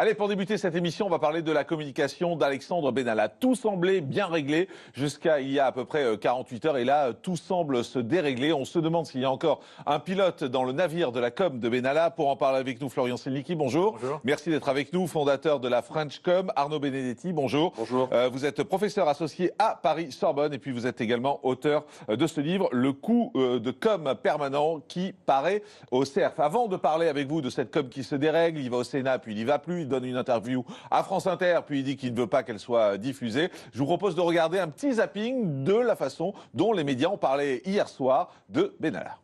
Allez, pour débuter cette émission, on va parler de la communication d'Alexandre Benalla. Tout semblait bien réglé jusqu'à il y a à peu près 48 heures et là, tout semble se dérégler. On se demande s'il y a encore un pilote dans le navire de la com de Benalla. Pour en parler avec nous, Florian Selnicki, bonjour. Bonjour. Merci d'être avec nous, fondateur de la French Com. Arnaud Benedetti, bonjour. Bonjour. Vous êtes professeur associé à Paris-Sorbonne et puis vous êtes également auteur de ce livre, Le coup de com permanent qui paraît au CERF. Avant de parler avec vous de cette com qui se dérègle, il va au Sénat puis il y va plus, il donne une interview à France Inter puis il dit qu'il ne veut pas qu'elle soit diffusée. Je vous propose de regarder un petit zapping de la façon dont les médias ont parlé hier soir de Benalla.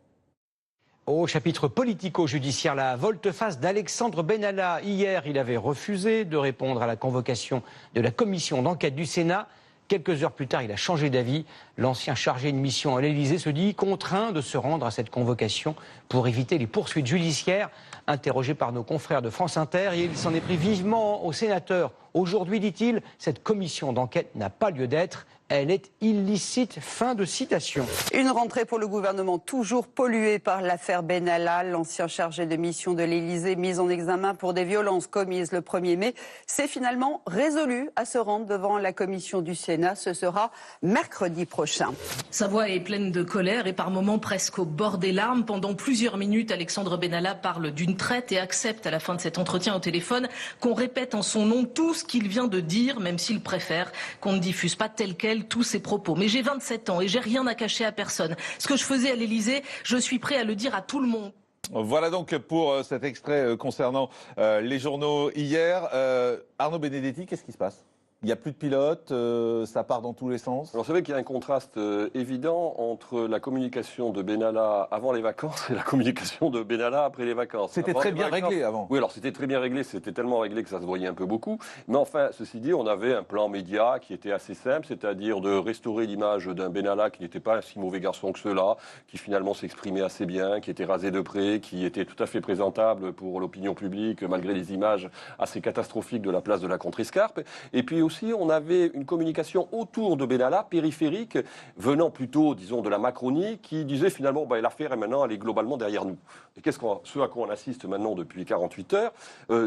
Au chapitre politico-judiciaire, la volte-face d'Alexandre Benalla. Hier, il avait refusé de répondre à la convocation de la commission d'enquête du Sénat. Quelques heures plus tard, il a changé d'avis. L'ancien chargé de mission à l'Élysée se dit contraint de se rendre à cette convocation pour éviter les poursuites judiciaires. Interrogé par nos confrères de France Inter, et il s'en est pris vivement aux sénateurs. Aujourd'hui, dit-il, cette commission d'enquête n'a pas lieu d'être. Elle est illicite. Fin de citation. Une rentrée pour le gouvernement toujours polluée par l'affaire Benalla. L'ancien chargé de mission de l'Élysée, mis en examen pour des violences commises le 1er mai, s'est finalement résolu à se rendre devant la commission du Sénat. Ce sera mercredi prochain. Sa voix est pleine de colère et par moments presque au bord des larmes. Pendant plusieurs minutes, Alexandre Benalla parle d'une traite et accepte à la fin de cet entretien au téléphone qu'on répète en son nom tout ce qu'il vient de dire, même s'il préfère qu'on ne diffuse pas tel quel tous ses propos. Mais j'ai 27 ans et j'ai rien à cacher à personne. Ce que je faisais à l'Élysée, je suis prêt à le dire à tout le monde. Voilà donc pour cet extrait concernant les journaux hier. Arnaud Benedetti, qu'est-ce qui se passe ? Il n'y a plus de pilote, ça part dans tous les sens. Alors c'est vrai qu'il y a un contraste évident entre la communication de Benalla avant les vacances et la communication de Benalla après les vacances. C'était très bien réglé avant. Oui, alors c'était très bien réglé, c'était tellement réglé que ça se voyait un peu beaucoup. Mais enfin, ceci dit, on avait un plan média qui était assez simple, c'est-à-dire de restaurer l'image d'un Benalla qui n'était pas un si mauvais garçon que cela, qui finalement s'exprimait assez bien, qui était rasé de près, qui était tout à fait présentable pour l'opinion publique malgré les images assez catastrophiques de la place de la Contrescarpe. Et puis aussi, on avait une communication autour de Benalla, périphérique, venant plutôt, disons, de la Macronie, qui disait finalement, l'affaire est maintenant, elle est globalement derrière nous. Et ce à quoi on assiste maintenant depuis 48 heures,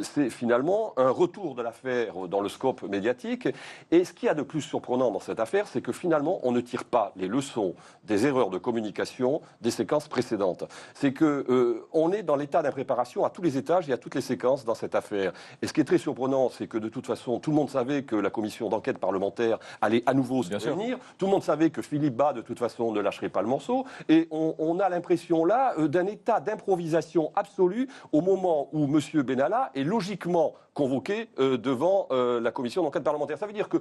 c'est finalement un retour de l'affaire dans le scope médiatique. Et ce qu'il y a de plus surprenant dans cette affaire, c'est que finalement, on ne tire pas les leçons des erreurs de communication des séquences précédentes. C'est que on est dans l'état d'impréparation à tous les étages et à toutes les séquences dans cette affaire. Et ce qui est très surprenant, c'est que de toute façon, tout le monde savait que la commission d'enquête parlementaire allait à nouveau se réunir. Tout le monde savait que Philippe Bas, de toute façon, ne lâcherait pas le morceau. Et on a l'impression là d'un état d'improvisation absolue au moment où M. Benalla est logiquement convoqué devant la commission d'enquête parlementaire. Ça veut dire que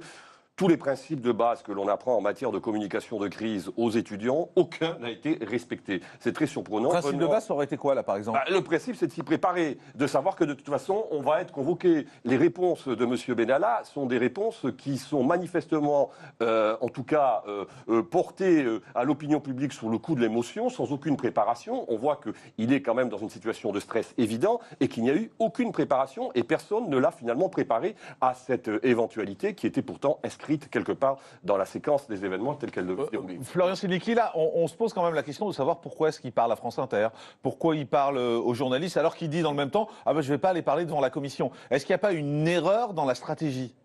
tous les principes de base que l'on apprend en matière de communication de crise aux étudiants, aucun n'a été respecté. C'est très surprenant. Le principe de base, ça aurait été quoi, là, par exemple ? Le principe, c'est de s'y préparer, de savoir que de toute façon, on va être convoqué. Les réponses de M. Benalla sont des réponses qui sont manifestement, en tout cas, portées à l'opinion publique sous le coup de l'émotion, sans aucune préparation. On voit qu'il est quand même dans une situation de stress évident et qu'il n'y a eu aucune préparation et personne ne l'a finalement préparé à cette éventualité qui était pourtant inscrite quelque part dans la séquence des événements tels qu'elle devait se dérouler. Florian Selnicki, là, on se pose quand même la question de savoir pourquoi est-ce qu'il parle à France Inter, pourquoi il parle aux journalistes, alors qu'il dit dans le même temps « Ah ben je ne vais pas aller parler devant la commission ». Est-ce qu'il n'y a pas une erreur dans la stratégie ?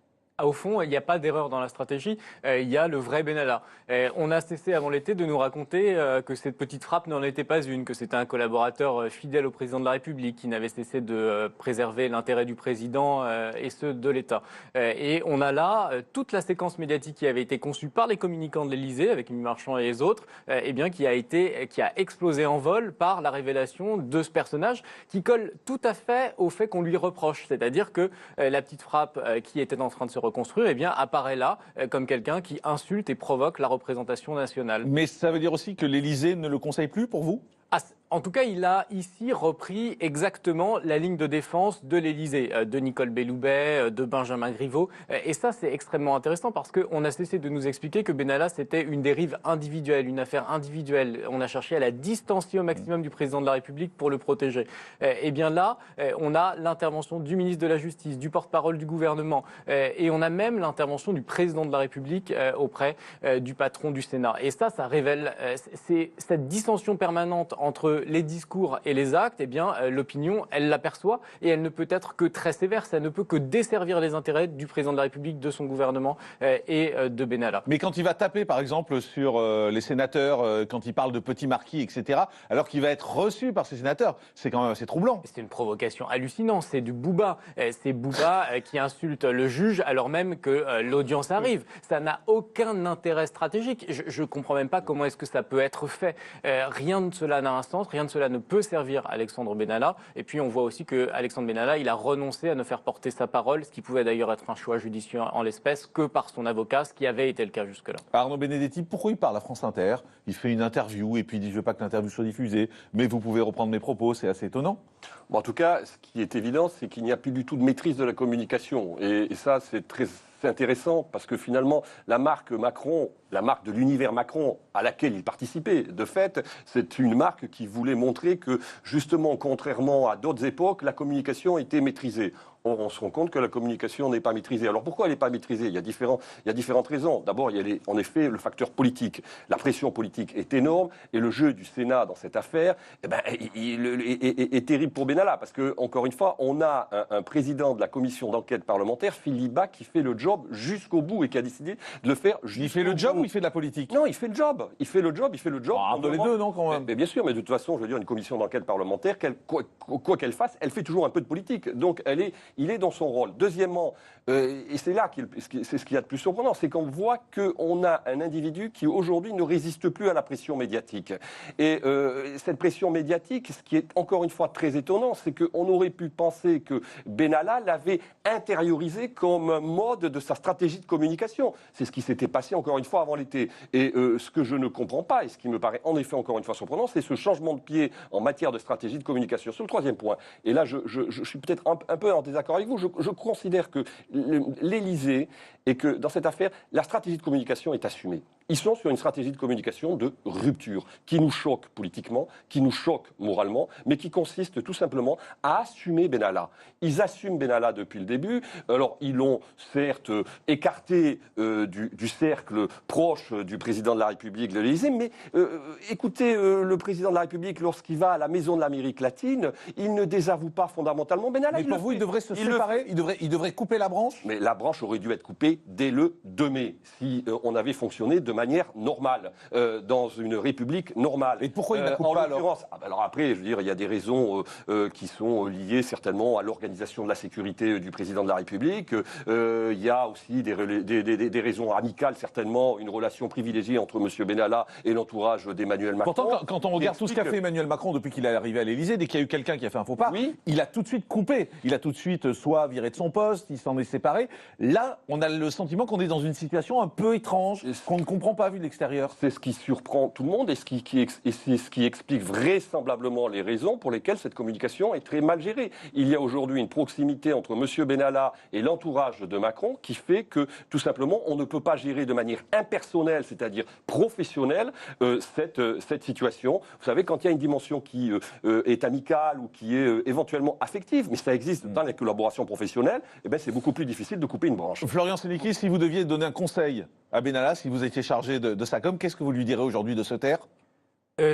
Au fond, il n'y a pas d'erreur dans la stratégie, il y a le vrai Benalla. On a cessé avant l'été de nous raconter que cette petite frappe n'en était pas une, que c'était un collaborateur fidèle au président de la République qui n'avait cessé de préserver l'intérêt du président et ceux de l'État. Et on a là toute la séquence médiatique qui avait été conçue par les communicants de l'Élysée, avec Mimi Marchand et les autres, qui a explosé en vol par la révélation de ce personnage qui colle tout à fait au fait qu'on lui reproche. C'est-à-dire que la petite frappe qui était en train de se reconstruire, apparaît là comme quelqu'un qui insulte et provoque la représentation nationale. Mais ça veut dire aussi que l'Élysée ne le conseille plus pour vous ? En tout cas, il a ici repris exactement la ligne de défense de l'Élysée, de Nicole Belloubet, de Benjamin Griveaux. Et ça, c'est extrêmement intéressant parce qu'on a cessé de nous expliquer que Benalla, c'était une dérive individuelle, une affaire individuelle. On a cherché à la distancier au maximum du président de la République pour le protéger. Et bien là, on a l'intervention du ministre de la Justice, du porte-parole du gouvernement, et on a même l'intervention du président de la République auprès du patron du Sénat. Et ça révèle cette dissension permanente entre les discours et les actes, eh bien, l'opinion, elle l'aperçoit et elle ne peut être que très sévère. Ça ne peut que desservir les intérêts du président de la République, de son gouvernement et de Benalla. Mais quand il va taper, par exemple, sur les sénateurs, quand il parle de petits marquis, etc., alors qu'il va être reçu par ces sénateurs, c'est quand même assez troublant. C'est une provocation hallucinante, c'est du Bouba. C'est Bouba qui insulte le juge alors même que l'audience arrive. Ça n'a aucun intérêt stratégique. Je ne comprends même pas comment est-ce que ça peut être fait. Rien de cela n'a un sens, rien de cela ne peut servir Alexandre Benalla. Et puis on voit aussi que Alexandre Benalla, il a renoncé à ne faire porter sa parole, ce qui pouvait d'ailleurs être un choix judicieux en l'espèce, que par son avocat, ce qui avait été le cas jusque-là. Arnaud Benedetti, pourquoi il parle à France Inter? Il fait une interview et puis il dit « je veux pas que l'interview soit diffusée, mais vous pouvez reprendre mes propos », c'est assez étonnant. Bon, en tout cas, ce qui est évident, c'est qu'il n'y a plus du tout de maîtrise de la communication. Et ça, c'est très intéressant parce que finalement, la marque Macron, la marque de l'univers Macron à laquelle il participait, de fait, c'est une marque qui voulait montrer que, justement, contrairement à d'autres époques, la communication était maîtrisée. Or, on se rend compte que la communication n'est pas maîtrisée. Alors pourquoi elle n'est pas maîtrisée? Il y a différentes raisons. D'abord, il y a en effet le facteur politique. La pression politique est énorme et le jeu du Sénat dans cette affaire est terrible pour Benalla parce que, encore une fois, on a un président de la commission d'enquête parlementaire, Philippe Bas, qui fait le job jusqu'au bout et qui a décidé de le faire jusqu'au bout. Il fait le job ou il fait de la politique? Non, il fait le job. Il fait le job. Entre les deux, non, quand même. Mais bien sûr, mais de toute façon, je veux dire, une commission d'enquête parlementaire, quoi qu'elle fasse, elle fait toujours un peu de politique. Donc, il est dans son rôle. Deuxièmement, et c'est là c'est ce qu'il y a de plus surprenant, c'est qu'on voit qu'on a un individu qui aujourd'hui ne résiste plus à la pression médiatique. Et cette pression médiatique, ce qui est encore une fois très étonnant, c'est qu'on aurait pu penser que Benalla l'avait intériorisé comme mode de sa stratégie de communication. C'est ce qui s'était passé encore une fois avant l'été. Et ce que je ne comprends pas, et ce qui me paraît en effet encore une fois surprenant, c'est ce changement de pied en matière de stratégie de communication. Sur le troisième point, et là je suis peut-être un peu en désaccord avec vous, je considère que l'Élysée et que dans cette affaire, la stratégie de communication est assumée. Ils sont sur une stratégie de communication de rupture qui nous choque politiquement, qui nous choque moralement, mais qui consiste tout simplement à assumer Benalla. Ils assument Benalla depuis le début. Alors, ils l'ont certes écarté du cercle proche du président de la République, de l'Élysée, mais écoutez, le président de la République, lorsqu'il va à la Maison de l'Amérique latine, il ne désavoue pas fondamentalement Benalla. Mais pour vous, il devrait se séparer, il devrait couper la branche? Mais la branche aurait dû être coupée dès le 2 mai, si on avait fonctionné de manière normale, dans une république normale. Et pourquoi il ne coupe pas alors après, je veux dire, il y a des raisons qui sont liées certainement à l'organisation de la sécurité du président de la République. Il y a aussi des raisons amicales, certainement, une relation privilégiée entre M. Benalla et l'entourage d'Emmanuel Macron. Pourtant, quand on regarde tout ce qu'a fait Emmanuel Macron depuis qu'il est arrivé à l'Élysée, dès qu'il y a eu quelqu'un qui a fait un faux pas, oui, il a tout de suite coupé. Il a tout de suite soit viré de son poste, il s'en est séparé. Là, on a le sentiment qu'on est dans une situation un peu étrange, qu'on ne comprend pas vu de l'extérieur. C'est ce qui surprend tout le monde et c'est ce qui explique vraisemblablement les raisons pour lesquelles cette communication est très mal gérée. Il y a aujourd'hui une proximité entre M. Benalla et l'entourage de Macron qui fait que, tout simplement, on ne peut pas gérer de manière impersonnelle, c'est-à-dire professionnelle, cette situation. Vous savez, quand il y a une dimension qui est amicale ou qui est éventuellement affective, mais ça existe dans la collaboration professionnelle, eh ben, c'est beaucoup plus difficile de couper une branche. Florian Sénéqui, si vous deviez donner un conseil à Benalla, si vous étiez chargé de sa com, qu'est-ce que vous lui direz aujourd'hui de se taire?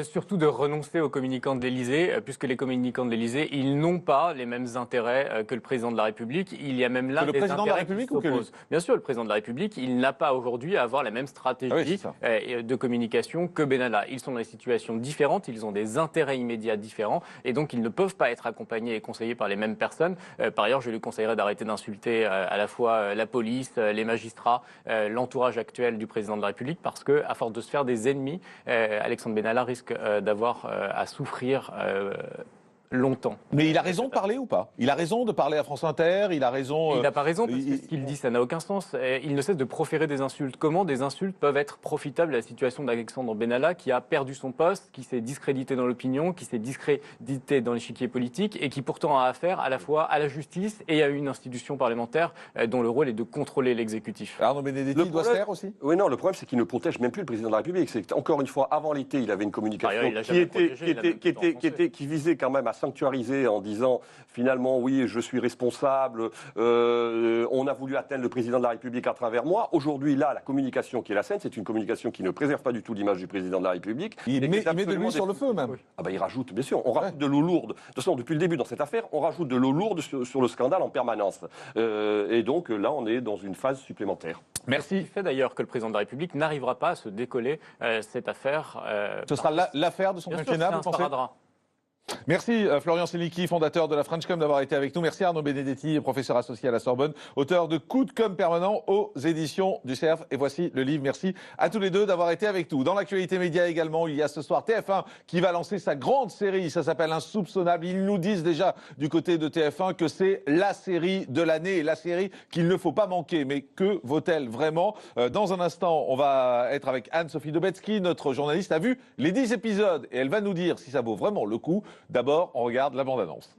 Surtout de renoncer aux communicants de l'Élysée, puisque les communicants de l'Élysée, ils n'ont pas les mêmes intérêts que le président de la République. Il y a même là le des président de la intérêts qui République ou que lui? s'opposent. Bien sûr, le président de la République, il n'a pas aujourd'hui à avoir la même stratégie de communication que Benalla. Ils sont dans des situations différentes, ils ont des intérêts immédiats différents, et donc ils ne peuvent pas être accompagnés et conseillés par les mêmes personnes. Par ailleurs, je lui conseillerais d'arrêter d'insulter à la fois la police, les magistrats, l'entourage actuel du président de la République, parce que, à force de se faire des ennemis, Alexandre Benalla risque d'avoir à souffrir longtemps. Mais il a raison de parler ou pas? Il a raison de parler à France Inter? Il a raison. Il n'a pas raison, parce que ce qu'il dit, ça n'a aucun sens. Il ne cesse de proférer des insultes. Comment des insultes peuvent être profitables à la situation d'Alexandre Benalla, qui a perdu son poste, qui s'est discrédité dans l'opinion, qui s'est discrédité dans l'échiquier politique, et qui pourtant a affaire à la fois à la justice et à une institution parlementaire dont le rôle est de contrôler l'exécutif. Arnaud Benedetti doit se taire aussi? Oui, non, le problème, c'est qu'il ne protège même plus le président de la République. C'est qu'encore une fois, avant l'été, il avait une communication qui visait quand même à sanctuarisé en disant finalement oui, je suis responsable, on a voulu atteindre le président de la République à travers moi. Aujourd'hui, là, la communication qui est la sienne, c'est une communication qui ne préserve pas du tout l'image du président de la République. Il met de l'huile sur le feu même. Ah ben, il rajoute, bien sûr, on rajoute de l'eau lourde. De toute façon, depuis le début dans cette affaire, on rajoute de l'eau lourde sur le scandale en permanence. Et donc là, on est dans une phase supplémentaire. Merci. Ce qui fait d'ailleurs que le président de la République n'arrivera pas à se décoller cette affaire. Ce sera l'affaire de son quinquennat, vous pensez ? Merci Florian Sélicky, fondateur de la Frenchcom, d'avoir été avec nous. Merci Arnaud Benedetti, professeur associé à la Sorbonne, auteur de Coup de com' permanent aux éditions du Cerf. Et voici le livre. Merci à tous les deux d'avoir été avec nous. Dans l'actualité média également, il y a ce soir TF1 qui va lancer sa grande série. Ça s'appelle Insoupçonnable. Ils nous disent déjà du côté de TF1 que c'est la série de l'année et la série qu'il ne faut pas manquer. Mais que vaut-elle vraiment ? Dans un instant, on va être avec Anne-Sophie Dobetsky. Notre journaliste a vu les 10 épisodes et elle va nous dire si ça vaut vraiment le coup. D'abord, on regarde la bande-annonce.